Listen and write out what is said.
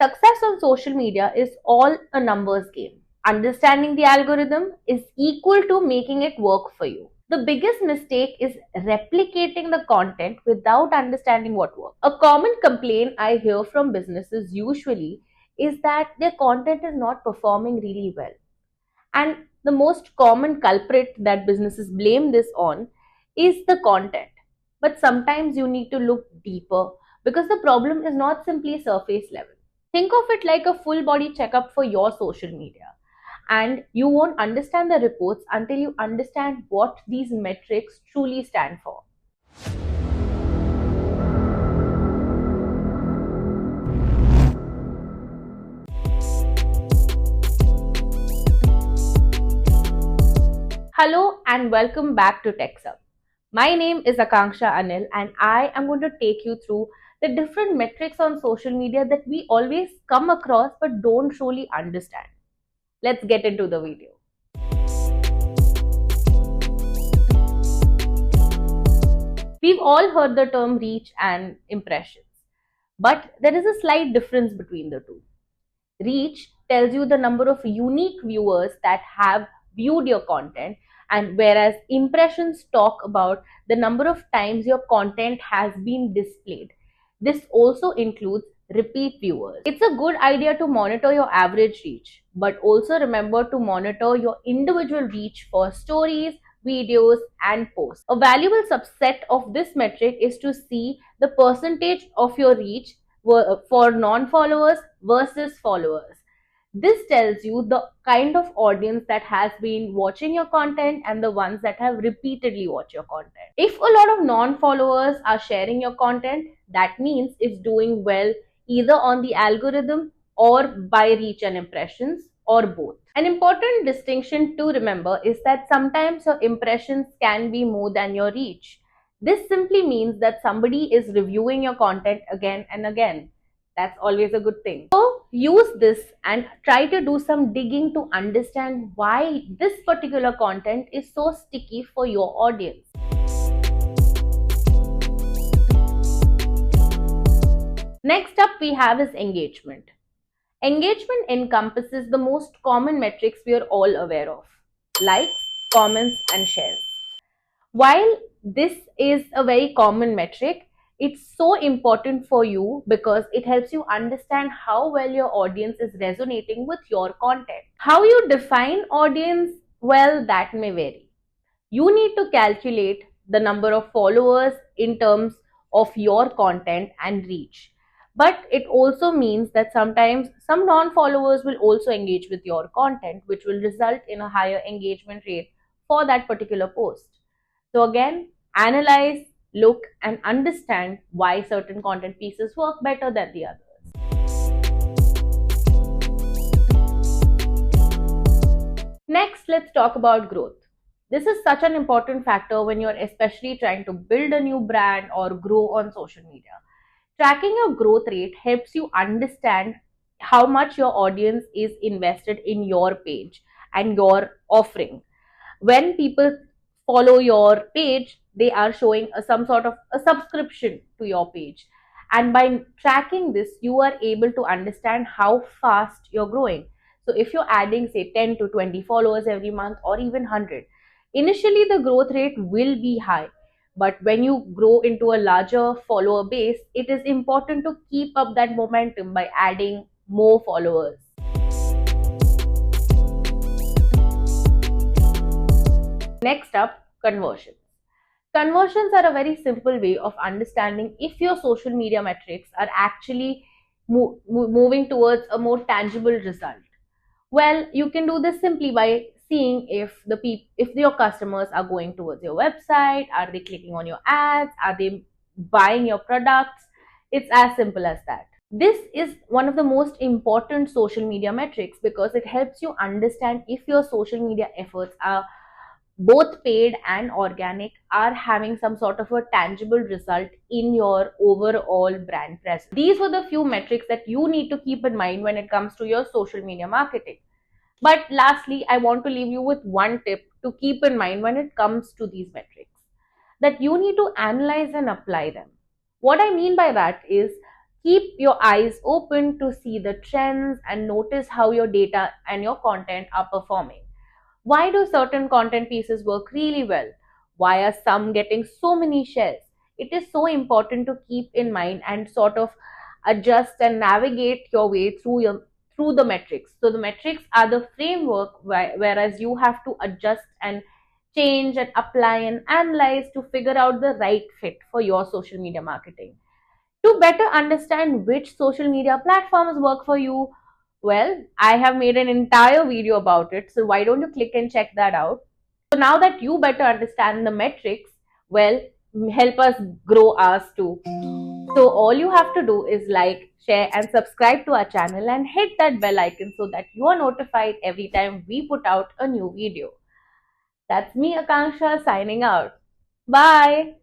Success on social media is all a numbers game. Understanding the algorithm is equal to making it work for you. The biggest mistake is replicating the content without understanding what works. A common complaint I hear from businesses usually is that their content is not performing really well. And the most common culprit that businesses blame this on is the content. But sometimes you need to look deeper because the problem is not simply surface level. Think of it like a full body checkup for your social media. And you won't understand the reports until you understand what these metrics truly stand for. Hello and welcome back to TechSub. My name is Akanksha Anil and I am going to take you through the different metrics on social media that we always come across but don't truly understand. Let's get into the video. We've all heard the term reach and impressions, but there is a slight difference between the two. Reach tells you the number of unique viewers that have viewed your content, and whereas impressions talk about the number of times your content has been displayed. This also includes repeat viewers. It's a good idea to monitor your average reach, but also remember to monitor your individual reach for stories, videos, and posts. A valuable subset of this metric is to see the percentage of your reach for non-followers versus followers. This tells you the kind of audience that has been watching your content and the ones that have repeatedly watched your content. If a lot of non-followers are sharing your content, that means it's doing well either on the algorithm or by reach and impressions or both. An important distinction to remember is that sometimes your impressions can be more than your reach. This simply means that somebody is reviewing your content again and again. That's always a good thing. So use this and try to do some digging to understand why this particular content is so sticky for your audience. Next up we have is engagement. Engagement encompasses the most common metrics we are all aware of: likes, comments, and shares. While this is a very common metric, it's so important for you because it helps you understand how well your audience is resonating with your content. How you define audience, well, that may vary. You need to calculate the number of followers in terms of your content and reach. But it also means that sometimes some non-followers will also engage with your content, which will result in a higher engagement rate for that particular post. So again, analyze, look, and understand why certain content pieces work better than the others. Next, let's talk about growth. This is such an important factor when you're especially trying to build a new brand or grow on social media. Tracking your growth rate helps you understand how much your audience is invested in your page and your offering. When people follow your page, they are showing some sort of a subscription to your page. And by tracking this, you are able to understand how fast you're growing. So if you're adding, say, 10 to 20 followers every month or even 100, initially the growth rate will be high. But when you grow into a larger follower base, it is important to keep up that momentum by adding more followers. Next up, conversions. Conversions are a very simple way of understanding if your social media metrics are actually moving towards a more tangible result. Well, you can do this simply by seeing if your customers are going towards your website, are they clicking on your ads, are they buying your products. It's as simple as that. This is one of the most important social media metrics because it helps you understand if your social media efforts are both paid and organic, are having some sort of a tangible result in your overall brand presence. These were the few metrics that you need to keep in mind when it comes to your social media marketing. But lastly, I want to leave you with one tip to keep in mind when it comes to these metrics, that you need to analyze and apply them. What I mean by that is, Keep your eyes open to see the trends and notice how your data and your content are performing. Why do certain content pieces work really well? Why are some getting so many shares? It is so important to keep in mind and sort of adjust and navigate your way through the metrics. So the metrics are the framework, whereas you have to adjust and change and apply and analyze to figure out the right fit for your social media marketing. To better understand which social media platforms work for you, well, I have made an entire video about it, so why don't you click and check that out? So now that you better understand the metrics, well, help us grow ours too. So all you have to do is like, share and subscribe to our channel and hit that bell icon so that you are notified every time we put out a new video. That's me, Akanksha, signing out. Bye.